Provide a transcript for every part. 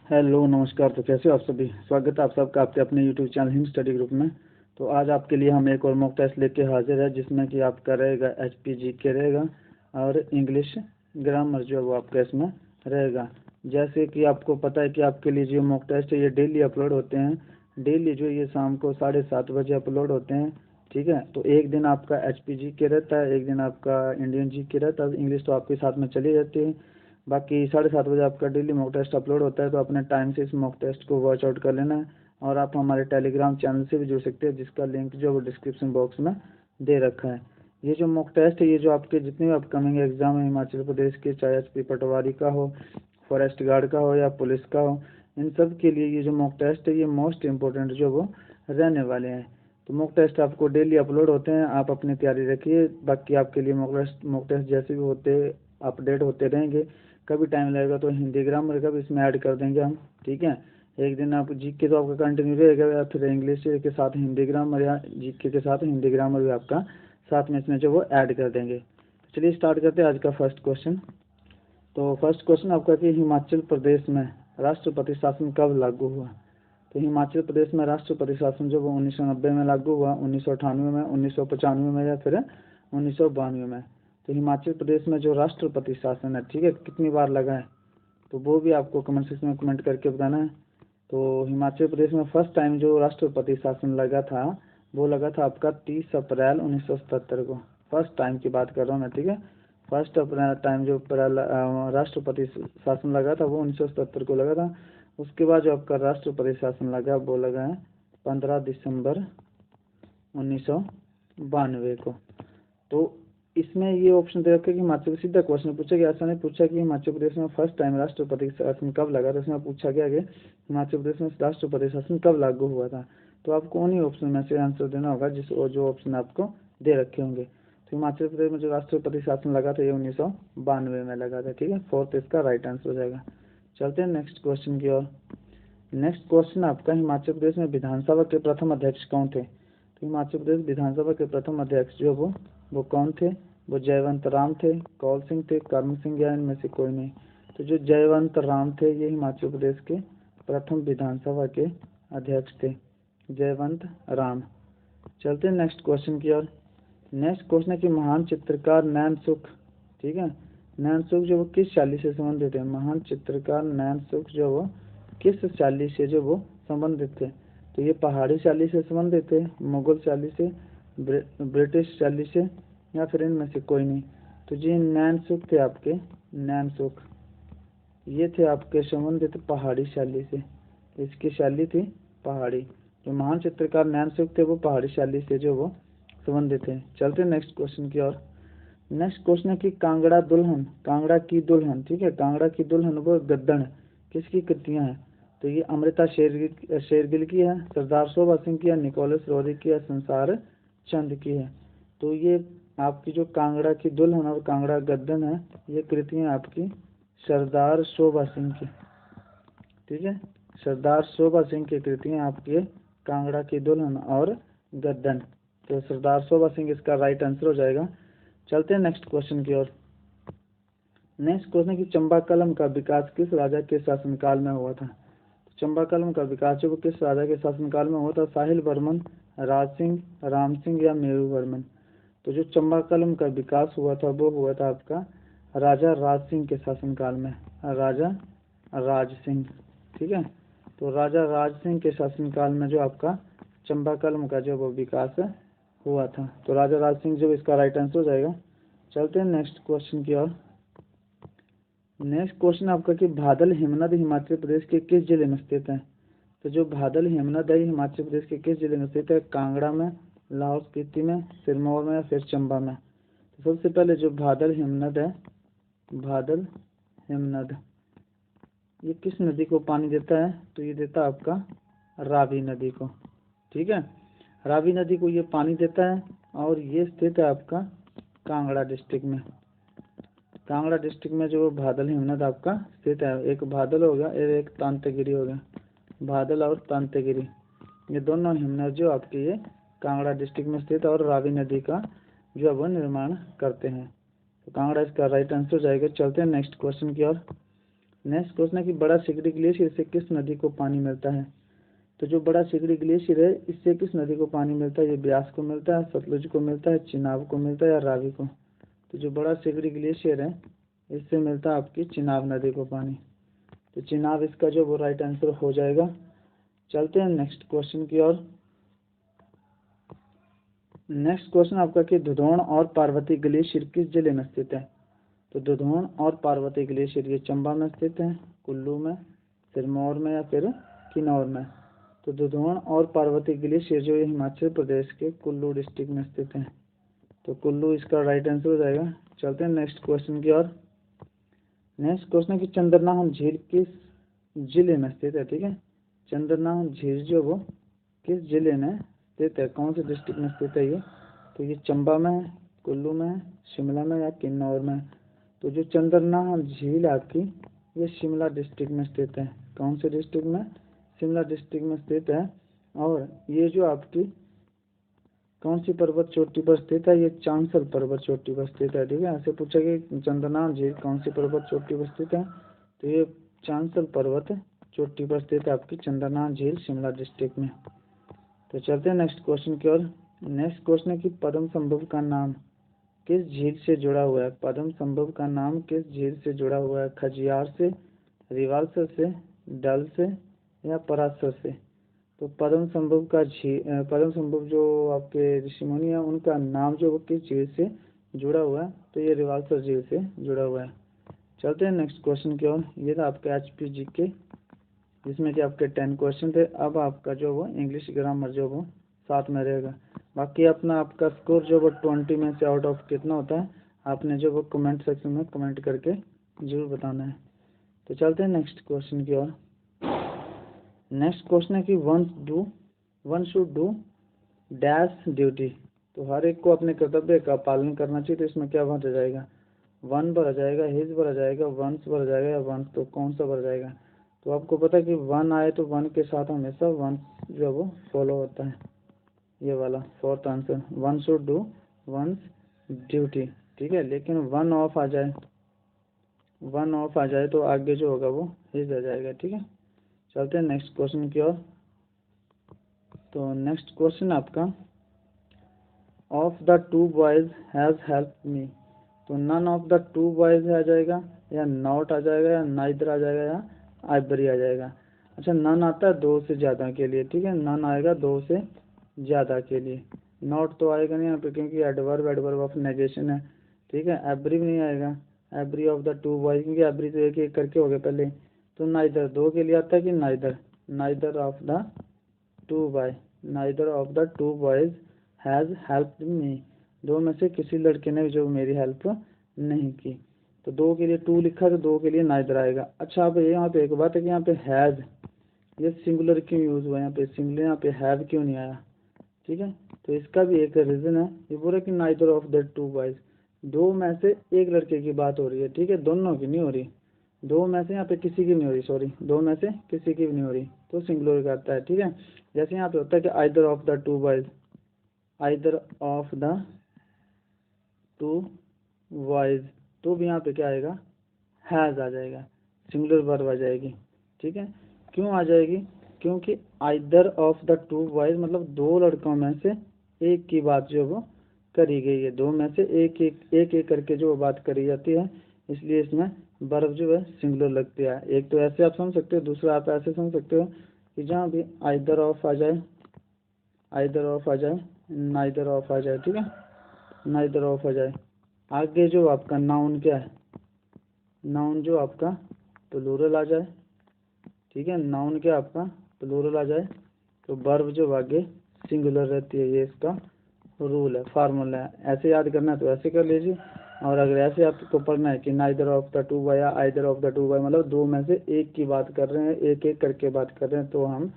Hello नमस्कार। तो कैसे हो आप सभी? स्वागत है आप सबका आपके अपने YouTube channel Hind study group में। तो आज आपके लिए हम एक और मॉक टेस्ट लेके हाजिर है, जिसमें कि आपका रहेगा एचपीजी के रहेगा और इंग्लिश ग्रामर जो है वो आपका इसमें रहेगा। जैसे कि आपको पता है कि आपके लिए जो मॉक टेस्ट है ये डेली अपलोड होते हैं। डेली जो ये शाम को 7:30 बजे अपलोड होते हैं। ठीक है, तो एक दिन आपका एचपीजी के रहता है, एक दिन आपका इंडियन जी के रहता है। इंग्लिश तो आपके साथ में चली रहती है। बाकी 7:30 बजे आपका डेली मॉक टेस्ट अपलोड होता है, तो अपने टाइम से इस मॉक टेस्ट को वॉच आउट कर लेना है। और आप हमारे टेलीग्राम चैनल से भी जुड़ सकते हैं, जिसका लिंक जो है वो डिस्क्रिप्शन बॉक्स में दे रखा है। ये जो मॉक टेस्ट है, ये जो आपके जितने भी अपकमिंग एग्जाम है हिमाचल प्रदेश के, चाहे एसपी पटवारी का हो, फॉरेस्ट गार्ड का हो या पुलिस का हो, इन सब के लिए ये जो मॉक टेस्ट है ये मोस्ट इम्पोर्टेंट जो वो रहने वाले हैं। तो मॉक टेस्ट आपको डेली अपलोड होते हैं, आप अपनी तैयारी रखिए। बाकी आपके लिए मॉक टेस्ट जैसे भी होते अपडेट होते रहेंगे। कभी टाइम लगेगा तो हिंदी ग्रामर का भी इसमें ऐड कर देंगे हम। ठीक है, एक दिन आप जीके तो आपका कंटिन्यू रहेगा, या फिर इंग्लिश के साथ हिंदी ग्रामर, या जीके के साथ हिंदी ग्रामर भी आपका साथ में इसमें जो वो ऐड कर देंगे। तो चलिए स्टार्ट करते हैं आज का फर्स्ट क्वेश्चन। तो फर्स्ट क्वेश्चन आपका कि हिमाचल प्रदेश में राष्ट्रपति शासन कब लागू हुआ? तो हिमाचल प्रदेश में राष्ट्रपति शासन जो वो 1990 में लागू हुआ, 1998 में, 1995 में, या फिर 1992 में। तो हिमाचल प्रदेश में जो राष्ट्रपति शासन है, ठीक है, कितनी बार लगा है तो वो भी आपको कमेंट सेक्शन में कमेंट करके बताना है। तो हिमाचल प्रदेश में फर्स्ट टाइम जो राष्ट्रपति शासन लगा था वो लगा था आपका 30 अप्रैल 1977 को। फर्स्ट टाइम की बात कर रहा हूँ मैं, ठीक है। फर्स्ट अप्रैल टाइम जो राष्ट्रपति शासन लगा था वो 1977 को लगा था। उसके बाद जो आपका राष्ट्रपति शासन लगा वो लगा है 15 दिसंबर 1992 को। तो इसमें ये ऑप्शन दे रखा है कि हिमाचल, सीधा क्वेश्चन पूछा गया, ऐसा नहीं पूछा कि हिमाचल प्रदेश में फर्स्ट टाइम राष्ट्रपति शासन कब लगा था। इसमें पूछा गया कि हिमाचल प्रदेश में राष्ट्रपति शासन कब लागू हुआ था। तो आपको उन्हीं ऑप्शन में से आंसर देना होगा जिस जो ऑप्शन आपको दे रखे होंगे। तो हिमाचल प्रदेश में जो राष्ट्रपति शासन लगा था ये 1992 में लगा था। ठीक है, फोर्थ इसका राइट आंसर हो जाएगा। चलते हैं नेक्स्ट क्वेश्चन की ओर। नेक्स्ट क्वेश्चन आपका, हिमाचल प्रदेश में विधानसभा के प्रथम अध्यक्ष कौन थे? तो हिमाचल प्रदेश विधानसभा के प्रथम अध्यक्ष जो वो कौन थे? वो जयवंत राम थे, कौल सिंह थे, कर्म सिंह, या इनमें से कोई नहीं। तो जो जयवंत राम थे ये हिमाचल प्रदेश के प्रथम विधानसभा के अध्यक्ष थे, जयवंत राम। चलते हैं नेक्स्ट क्वेश्चन की ओर। नेक्स्ट क्वेश्चन है कि महान चित्रकार नैन सुख, ठीक है, नैन सुख जो वो किस शैली से संबंधित है? महान चित्रकार नैन सुख जो वो किस शैली से जो वो संबंधित थे? तो ये पहाड़ी शैली से संबंधित थे, मुगल शैली से, ब्रिटिश शैली से, या फिर इनमें से कोई नहीं। तो जी नैन सुख थे आपके, नैन सुख ये थे आपके संबंधित पहाड़ी शैली से। इसकी शैली थी पहाड़ी। जो महान चित्रकार नैन सुख थे वो पहाड़ी शैली से जो वो संबंधित थे। चलते नेक्स्ट क्वेश्चन की ओर। नेक्स्ट क्वेश्चन है कि कांगड़ा दुल्हन, कांगड़ा की दुल्हन, ठीक है, कांगड़ा की दुल्हन वो गद्दड़ किसकी कृतियां हैं? तो ये अमृता शेरगिल की है, सरदार शोभा सिंह की है, निकोलस रोरी की है, संसार चंद की है। तो ये आपकी जो कांगड़ा की दुल्हन और कांगड़ा गद्दन है ये कृतियां आपकी सरदार शोभा सिंह की, ठीक है, सरदार शोभा सिंह की कृतियां आपकी कांगड़ा की दुल्हन और गद्दन। तो सरदार शोभा सिंह इसका राइट आंसर हो जाएगा। चलते हैं नेक्स्ट क्वेश्चन की ओर। नेक्स्ट क्वेश्चन है कि चंपाकलम का विकास किस राजा के शासनकाल में हुआ था? चंपाकलम का विकास जो किस राजा के शासनकाल में हुआ था? साहिल वर्मन, राज सिंह, राम सिंह, या मेरू वर्मन। तो जो चंपाकलम का विकास हुआ था वो हुआ था आपका राजा राज सिंह के शासनकाल में, राजा राज सिंह, ठीक है। तो राजा राज सिंह के शासनकाल में जो आपका चंपाकलम का जो वो विकास हुआ था। तो राजा राज सिंह जो इसका राइट आंसर हो जाएगा। चलते हैं नेक्स्ट क्वेश्चन की ओर। नेक्स्ट क्वेश्चन आपका कि बादल हेमनद हिमाचल प्रदेश के किस जिले में स्थित है? तो जो बादल हेमनद है हिमाचल प्रदेश के किस जिले में स्थित है? कांगड़ा में, लाहौल स्पीति में, सिरमौर में, या फिर चंबा में। तो सबसे पहले जो बादल हेमनद है, बादल हेमनद ये किस नदी को पानी देता है? तो ये देता है आपका रावी नदी को, ठीक है, रावी नदी को ये पानी देता है। और ये स्थित है आपका कांगड़ा डिस्ट्रिक्ट में। कांगड़ा डिस्ट्रिक्ट में जो बादल हिमनद आपका स्थित है, एक बादल हो गया और एक तांतेगिरी हो गया, बादल और तांतेगिरी ये दोनों हिमनद जो आपके ये कांगड़ा डिस्ट्रिक्ट में स्थित है और रावी नदी का जो है वो निर्माण करते हैं। तो कांगड़ा इसका राइट आंसर हो जाएगा। चलते हैं नेक्स्ट क्वेश्चन की ओर। नेक्स्ट क्वेश्चन है कि बड़ा सिगड़ी ग्लेशियर से किस नदी को पानी मिलता है। तो जो बड़ा सिगड़ी ग्लेशियर है इससे किस नदी को पानी मिलता है, ये ब्यास को मिलता है, सतलुज को मिलता है, चिनाब को मिलता है या रावी को। तो जो बड़ा सिगड़ी ग्लेशियर है इससे मिलता है आपकी चिनाब नदी को पानी। तो चिनाब इसका जो वो राइट आंसर हो जाएगा। चलते हैं नेक्स्ट क्वेश्चन की ओर। नेक्स्ट क्वेश्चन आपका कि धुधोण और पार्वती ग्लेशियर किस जिले में स्थित है। तो धुधोण और पार्वती ग्लेशियर ये चंबा में स्थित है, कुल्लू में, सिरमौर में या फिर किन्नौर में। तो धुधोण और पार्वती ग्लेशियर जो ये हिमाचल प्रदेश के कुल्लू डिस्ट्रिक्ट में स्थित है। तो कुल्लू इसका राइट आंसर हो जाएगा। चलते हैं नेक्स्ट क्वेश्चन की ओर। नेक्स्ट क्वेश्चन है कि चंद्रनाहन झील किस जिले में स्थित है। ठीक है, चंद्रनाहन झील जो वो किस जिले में स्थित है, कौन से डिस्ट्रिक्ट में स्थित है ये। तो ये चंबा में है, कुल्लू में है, शिमला में या किन्नौर में। तो जो चंद्रनाहन झील आपकी ये शिमला डिस्ट्रिक्ट में स्थित है। कौन से डिस्ट्रिक्ट में, शिमला डिस्ट्रिक्ट में स्थित है। और ये जो आपकी कौन सी पर्वत चोटी पर स्थित है, ये चांसल पर्वत चोटी पर स्थित है। ठीक है, ऐसे पूछा कि चंद्रनाहन झील कौन सी पर्वत चोटी पर स्थित है, तो ये चांसल पर्वत चोटी पर स्थित है आपकी चंद्रनाहन झील शिमला डिस्ट्रिक्ट में। तो चलते हैं नेक्स्ट क्वेश्चन की ओर। नेक्स्ट क्वेश्चन है कि पद्म संभव का नाम किस झील से जुड़ा हुआ है। पद्म संभव का नाम किस झील से जुड़ा हुआ है, खजियार से, रिवाल्सर से, डल से या पराशर से। तो पद्म संभव का पद्म संभव जो आपके ऋषि मुनि है उनका नाम जो वो किस झील से जुड़ा हुआ है, तो ये रिवाल्सर झील से जुड़ा हुआ है। चलते हैं नेक्स्ट क्वेश्चन की ओर। ये था आपका HPG के, जिसमें कि आपके 10 क्वेश्चन थे। अब आपका जो वो इंग्लिश ग्रामर जो वो साथ में रहेगा। बाकी अपना आपका स्कोर जो वो 20 में से आउट ऑफ कितना होता है आपने जो वो कमेंट सेक्शन में कमेंट करके जरूर बताना है। तो चलते हैं नेक्स्ट क्वेश्चन की ओर। नेक्स्ट क्वेश्चन है कि one should do dash duty. तो हर एक को अपने कर्तव्य का पालन करना चाहिए। तो इसमें क्या भरा जाएगा, वन भरा जाएगा, हिज भरा जाएगा, वंस भरा जाएगा या वंस। तो कौन सा भरा जाएगा। तो आपको पता है कि वन आए तो वन के साथ हमेशा वंस जो है वो फॉलो होता है, ये वाला fourth answer. One should do once duty. ठीक है, लेकिन वन ऑफ आ जाए तो आगे जो होगा वो हिज आ जाएगा। ठीक है, चलते हैं नेक्स्ट क्वेश्चन की ओर। तो नेक्स्ट क्वेश्चन आपका of the two boys has help me. तो none of the two boys आ जाएगा या नॉट आ जाएगा या नाइदर आ जाएगा या आइबरी आ जाएगा। अच्छा, नन आता है दो से ज़्यादा के लिए। ठीक है, नन आएगा दो से ज़्यादा के लिए। नॉट तो आएगा नहीं यहाँ पे क्योंकि एडवर्ब ऑफ नेगेशन है। ठीक है, एवरी भी नहीं आएगा, every of the two boys, क्योंकि एवरी तो एक एक करके हो गए पहले। तो नाइदर दो के लिए आता है कि neither of the two boy, neither of the two boys has helped me. दो में से किसी लड़के ने जो मेरी हेल्प नहीं की। तो दो के लिए टू लिखा तो दो के लिए नाइदर आएगा। अच्छा, अब यहाँ पे एक बात है कि यहाँ पे हैज़ ये सिंगुलर क्यों यूज़ हुआ, यहाँ पे सिंगुलर, यहाँ पे हैव क्यों नहीं आया। ठीक है, तो इसका भी एक रीज़न है। ये बोल रहा है कि neither of the two boys, दो में से एक लड़के की बात हो रही है। ठीक है, दोनों की नहीं हो रही, दो में से यहाँ पे किसी की नहीं हो रही, सॉरी, दो में से किसी की भी नहीं हो रही, तो सिंगुलर करता है। ठीक है, जैसे यहाँ पे होता है कि either of the two boys, either of the two boys, तो भी यहाँ पे क्या आएगा, हैज़ आ जाएगा, सिंगुलर वर्ब आ जाएगी। ठीक है, क्यों आ जाएगी, क्योंकि either of the two boys मतलब दो लड़कों में से एक की बात जो वो करी गई है। दो में से एक करके जो बात करी जाती है, इसलिए इसमें वर्ब जो है सिंगुलर लगती है। एक तो ऐसे आप समझ सकते हो, दूसरा आप ऐसे समझ सकते हो कि जहाँ भी आइदर ऑफ आ जाए, नाइदर ऑफ आ जाए। ठीक है, नाइदर ऑफ आ जाए, आगे जो आपका नाउन क्या है, नाउन जो आपका प्लूरल आ जाए। ठीक है, नाउन क्या आपका प्लूरल आ जाए तो वर्ब जो आगे सिंगुलर रहती है। ये इसका रूल है, फार्मूला है। ऐसे याद करना है तो ऐसे कर लीजिए, और अगर ऐसे आपको पढ़ना है कि neither of the two boy या either of the two boy मतलब दो में से एक की बात कर रहे हैं, एक एक करके बात कर रहे हैं, तो हम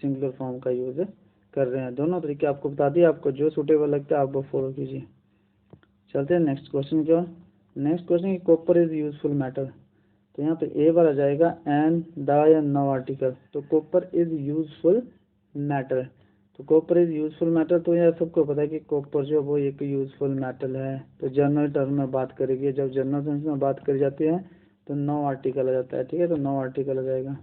सिंगुलर फॉर्म का यूज़ कर रहे हैं। दोनों तरीके आपको बता दिए, आपको जो सूटेबल लगता है आप वो फॉलो कीजिए। चलते हैं नेक्स्ट क्वेश्चन की ओर। Next question copper is useful matter. तो यहाँ पे ए बार आ जाएगा एन, द या नो आर्टिकल। तो कॉपर इज यूजफुल मैटर, तो कॉपर इज यूजफुल मैटर। तो यह सबको पता है कि कॉपर जो वो एक यूजफुल मेटल है। तो जनरल टर्म में बात करेगी, जब जनरल सेंस में बात करी जाती है तो नो आर्टिकल आ जाता है, ठीक है, तो नो आर्टिकल आ जाएगा।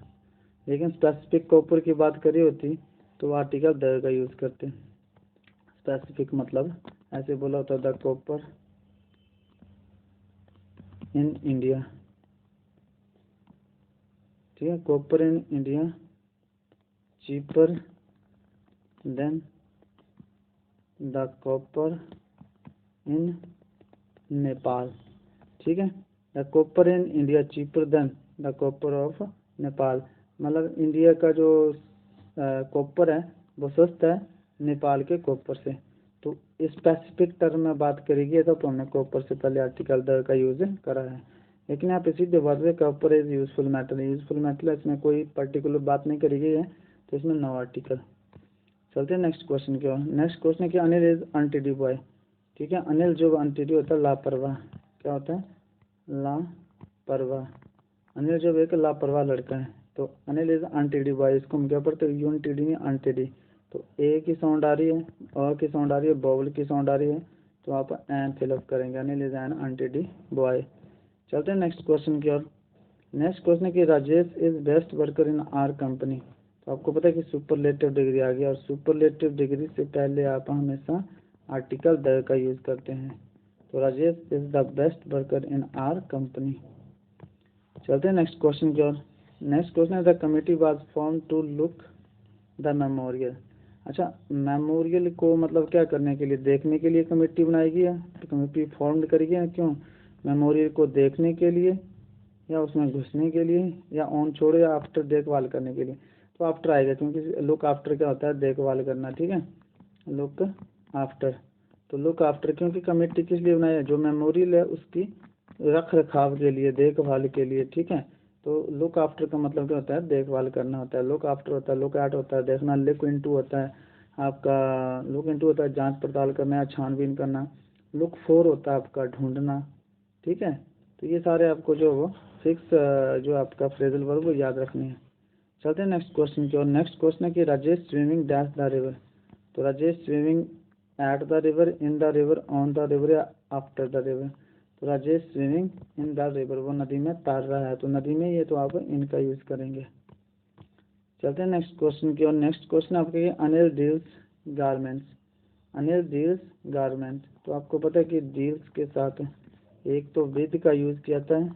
लेकिन स्पेसिफिक कॉपर की बात करी होती तो आर्टिकल द का यूज़ करते। स्पेसिफिक मतलब ऐसे बोला होता द कॉपर इन इंडिया, ठीक है, copper in India cheaper than the copper इन नेपाल, ठीक है। The copper in India cheaper than the copper of Nepal, मतलब इंडिया का जो कॉपर है वो सस्ता है नेपाल के कॉपर से। तो स्पेसिफिक टर्म में बात करेगी तो हमने कॉपर से पहले आर्टिकल द का यूज़ करा है। लेकिन यहाँ पे सीधे बात है copper is useful metal, useful metal है, इसमें कोई पर्टिकुलर बात नहीं करी गई है, तो इसमें नो आर्टिकल। चलते हैं नेक्स्ट क्वेश्चन की ओर। नेक्स्ट क्वेश्चन है कि अनिल इज अनटिडी बॉय, ठीक है। अनिल जो अनटिडी होता है लापरवाह, क्या होता है, लापरवाह। अनिल जब एक लापरवाह लड़का है तो अनिल इज अनटिडी बॉय, इसको हम क्या पढ़ते हैं, यूनटिडी नहीं अनटिडी। तो ए की साउंड आ रही है, अ की साउंड आ रही है, बॉवल की साउंड आ रही है, तो आप एन फिलअप करेंगे, अनिल इज एन अनटिडी बॉय। चलते हैं नेक्स्ट क्वेश्चन की ओर। नेक्स्ट क्वेश्चन है कि Rajesh is best worker in our company. तो आपको पता है कि सुपरलेटिव डिग्री आ गया, और सुपरलेटिव डिग्री से पहले आप हमेशा आर्टिकल द का यूज़ करते हैं। तो Rajesh is the best worker in our company. चलते हैं नेक्स्ट क्वेश्चन की ओर। नेक्स्ट क्वेश्चन है the committee was form to look the memorial. अच्छा, मेमोरियल को मतलब क्या करने के लिए, देखने के लिए कमेटी बनाई गई है, तो कमेटी फॉर्म करी गई है, क्यों, मेमोरियल को देखने के लिए या उसमें घुसने के लिए या ऑन छोड़ो या आफ्टर देखभाल करने के लिए। तो आफ्टर आएगा, क्योंकि लुक आफ्टर क्या होता है, देखभाल करना, ठीक है, लुक आफ्टर। तो लुक आफ्टर क्योंकि कमेटी किस लिए बनाई है, जो मेमोरियल है उसकी रख रखाव के लिए, देखभाल के लिए, ठीक है। तो लुक आफ्टर का मतलब क्या होता है, देखभाल करना होता है। लुक आफ्टर होता है, लुक एट होता है देखना, लुक इनटू होता है आपका, लुक इनटू होता है जांच पड़ताल करना या छानबीन करना, लुक फॉर होता है आपका ढूंढना, ठीक है। तो ये सारे आपको जो वो फिक्स जो आपका फ्रेजल वर्ब वो याद रखने हैं। चलते हैं नेक्स्ट क्वेश्चन की और। नेक्स्ट क्वेश्चन है कि Rajesh swimming dash the river. तो Rajesh swimming at the river, in the river, on the river या आफ्टर द रिवर। तो Rajesh swimming in the river, वो नदी में तैर रहा है, तो नदी में ये तो आप इनका यूज़ करेंगे। चलते हैं नेक्स्ट क्वेश्चन की और। नेक्स्ट क्वेश्चन आपके Anil deals garments. Anil deals garment, तो आपको पता है कि डील्स के साथ एक तो विद का यूज़ किया जाता है,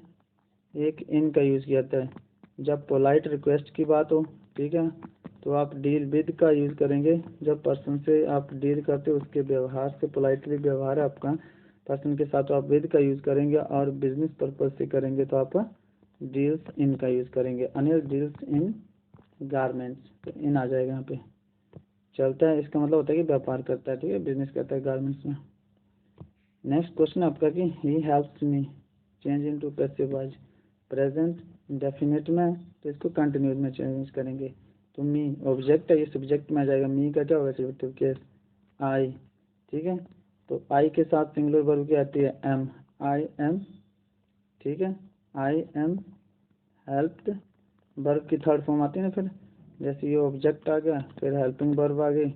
एक इन का यूज़ किया जाता है। जब पोलाइट रिक्वेस्ट की बात हो, ठीक है, तो आप डील विद का यूज़ करेंगे। जब पर्सन से आप डील करते हो उसके व्यवहार से, पोलाइटली व्यवहार है आपका पर्सन के साथ, तो आप विद का यूज़ करेंगे। और बिजनेस पर्पज से करेंगे तो आप डील्स इन का यूज़ करेंगे। अनिल डील्स इन गारमेंट्स, तो इन आ जाएगा यहाँ पे। चलता है, इसका मतलब होता है कि व्यापार करता है, ठीक है, बिजनेस करता है गारमेंट्स में। नेक्स्ट क्वेश्चन आपका कि he helps me change into passive voice. Present definite में तो इसको कंटिन्यूस में चेंज करेंगे। तो मी ऑब्जेक्ट है, ये सब्जेक्ट में आ जाएगा। मी का क्या होगा सिलेक्टिव केस, आई, ठीक है। तो आई के साथ सिंगुलर वर्ब की आती है एम, आई एम, ठीक है, आई एम हेल्प्ड। वर्ब की थर्ड फॉर्म आती है ना फिर, जैसे ये ऑब्जेक्ट आ गया, फिर हेल्पिंग वर्ब आ गई,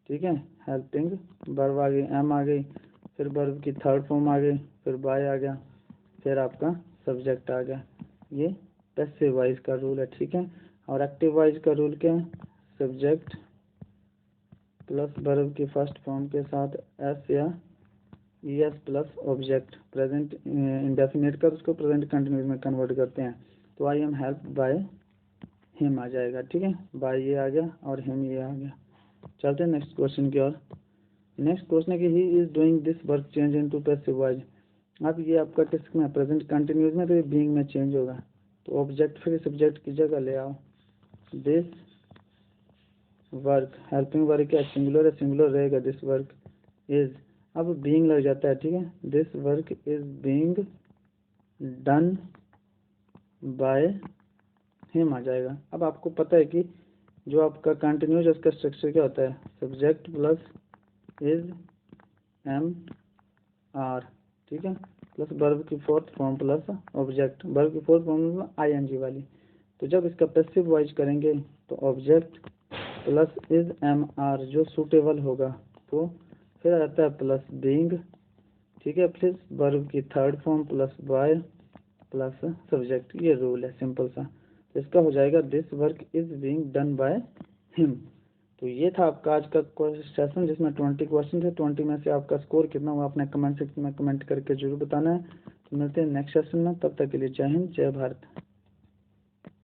ठीक है, हेल्पिंग वर्ब आ गई, एम आ गई, फिर वर्ब की थर्ड फॉर्म आ गई, फिर बाय आ गया, फिर आपका सब्जेक्ट आ गया। ये पैसिव वॉइस का रूल है, ठीक है। और एक्टिव वॉइस का रूल क्या है, सब्जेक्ट प्लस वर्ब की फर्स्ट फॉर्म के साथ एस या E S plus object, present indefinite कर उसको प्रेजेंट कंटिन्यूस में कन्वर्ट करते हैं। तो I am help by him आ जाएगा, ठीक है, बाय ये आ गया और हिम ये आ गया। चलते हैं नेक्स्ट क्वेश्चन की ओर। नेक्स्ट क्वेश्चन है कि he is doing this work change into passive voice. अब ये आपका किस में, प्रेजेंट कंटिन्यूस में, तो ये बीइंग में चेंज होगा। तो ऑब्जेक्ट फिर सब्जेक्ट की जगह ले आओ। दिस वर्क, हेल्पिंग वर्क क्या सिंगुलर है, सिंगुलर रहेगा, दिस वर्क इज, अब बीइंग लग जाता है, ठीक है, this work is being done by him आ जाएगा। अब आपको पता है कि जो आपका कंटिन्यूस उसका स्ट्रक्चर क्या होता है, subject plus is am are, ठीक है, प्लस वर्ब की fourth form plus object, verb की फोर्थ फॉर्म आईएनजी वाली। तो जब इसका पैसिव वॉइस करेंगे तो object plus is am are जो सूटेबल होगा वो फिर आ जाता है प्लस बीइंग, ठीक है, प्लस वर्ब की third form plus by plus subject, ये रूल है सिंपल सा। तो इसका हो जाएगा this work is being done by him. तो ये था आपका आज का सेशन जिसमें 20 क्वेश्चन थे। 20 में से आपका स्कोर कितना हुआ अपने कमेंट सेक्शन में कमेंट करके जरूर बताना है। तो मिलते हैं नेक्स्ट सेशन में, तब तक के लिए जय हिंद जय भारत।